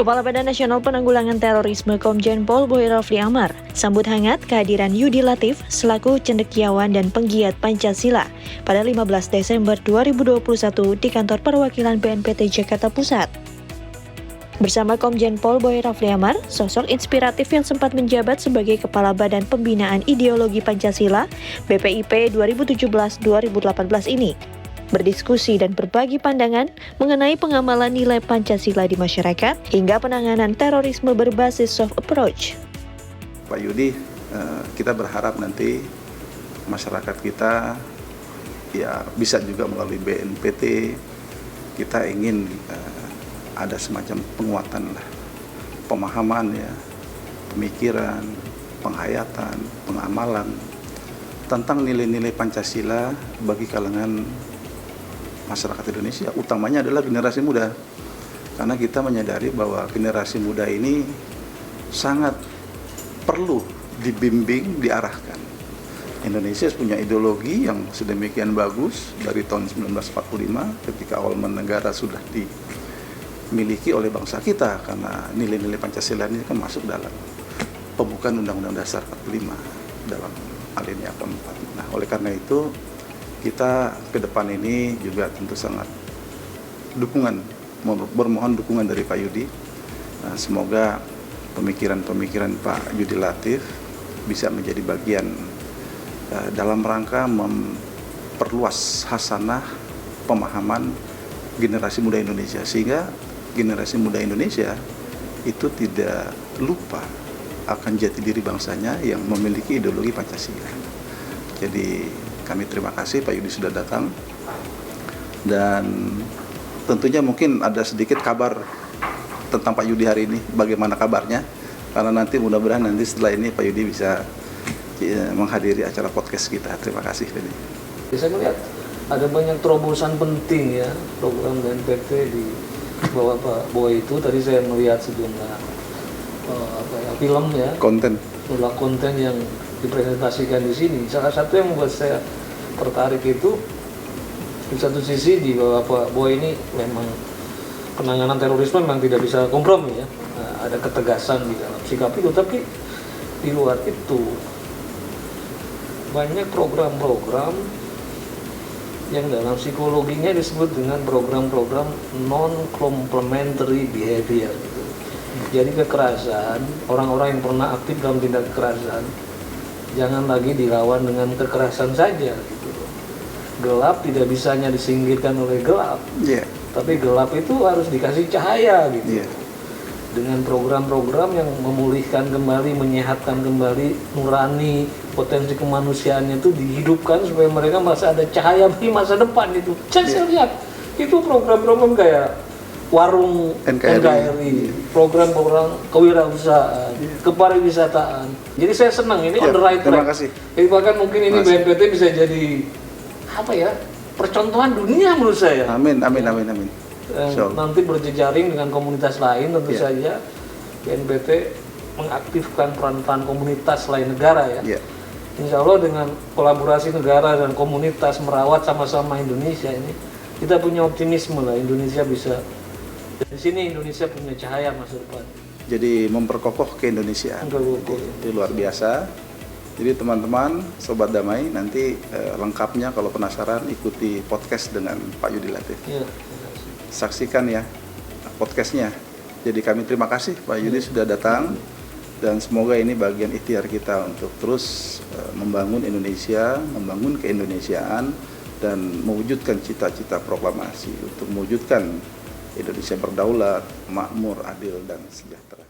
Kepala Badan Nasional Penanggulangan Terorisme Komjen Pol Boy Rafli Amar sambut hangat kehadiran Yudi Latif selaku cendekiawan dan penggiat Pancasila pada 15 Desember 2021 di kantor perwakilan BNPT Jakarta Pusat. Bersama Komjen Pol Boy Rafli Amar, sosok inspiratif yang sempat menjabat sebagai Kepala Badan Pembinaan Ideologi Pancasila BPIP 2017-2018 ini berdiskusi dan berbagi pandangan mengenai pengamalan nilai Pancasila di masyarakat hingga penanganan terorisme berbasis soft approach. Pak Yudi, kita berharap nanti masyarakat kita ya bisa juga melalui BNPT, kita ingin ada semacam penguatan lah, pemahaman ya, pemikiran, penghayatan, pengamalan tentang nilai-nilai Pancasila bagi kalangan masyarakat Indonesia, utamanya adalah generasi muda, karena kita menyadari bahwa generasi muda ini sangat perlu dibimbing, diarahkan. Indonesia punya ideologi yang sedemikian bagus dari tahun 1945 ketika awal negara sudah dimiliki oleh bangsa kita, karena nilai-nilai Pancasila ini kan masuk dalam pembukaan Undang-Undang Dasar 45 dalam alinea keempat. Nah, oleh karena itu kita ke depan ini juga tentu sangat bermohon dukungan dari Pak Yudi. Semoga pemikiran-pemikiran Pak Yudi Latif bisa menjadi bagian dalam rangka memperluas hasanah pemahaman generasi muda Indonesia, sehingga generasi muda Indonesia itu tidak lupa akan jati diri bangsanya yang memiliki ideologi Pancasila. Jadi kami terima kasih Pak Yudi sudah datang, dan tentunya mungkin ada sedikit kabar tentang Pak Yudi hari ini, bagaimana kabarnya, karena nanti mudah-mudahan nanti setelah ini Pak Yudi bisa menghadiri acara podcast kita. Terima kasih. Saya melihat ada banyak terobosan penting ya, program BNPT di bawah Pak Boy itu. Tadi saya melihat sejumlah film ya, konten yang dipresentasikan di sini. Salah satu yang membuat saya tertarik itu di satu sisi di bawah Pak Boy ini memang penanganan terorisme memang tidak bisa kompromi ya. Ada ketegasan di dalam sikap itu, tapi di luar itu banyak program-program yang dalam psikologinya disebut dengan program-program non-complementary behavior gitu. Jadi kekerasan, orang-orang yang pernah aktif dalam tindak kekerasan jangan lagi dilawan dengan kekerasan saja gitu. Gelap tidak bisa hanya disingkirkan oleh gelap, tapi gelap itu harus dikasih cahaya gitu. Dengan program-program yang memulihkan kembali, menyehatkan kembali nurani, potensi kemanusiaannya itu dihidupkan supaya mereka merasa ada cahaya di masa depan itu. Saya lihat itu program-program kayak warung NKRI, program-program kewirausahaan, kepariwisataan. Jadi saya senang ini on the right track. Terima kasih. Jadi bahkan mungkin ini BNPT bisa jadi percontohan dunia menurut saya. Amin. Nanti berjejaring dengan komunitas lain tentu saja BNPT mengaktifkan peran-peran komunitas lain negara ya. Insya Allah dengan kolaborasi negara dan komunitas merawat sama-sama Indonesia ini, kita punya optimisme lah Indonesia bisa. Di sini Indonesia punya cahaya masa depan. Jadi memperkokoh keindonesiaan. Itu luar biasa. Jadi teman-teman, Sobat Damai, nanti lengkapnya kalau penasaran ikuti podcast dengan Pak Yudi Latif. Saksikan ya podcastnya. Jadi kami terima kasih Pak Yudi sudah datang, dan semoga ini bagian ikhtiar kita untuk terus membangun Indonesia, membangun keindonesiaan, dan mewujudkan cita-cita proklamasi untuk mewujudkan Indonesia berdaulat, makmur, adil, dan sejahtera.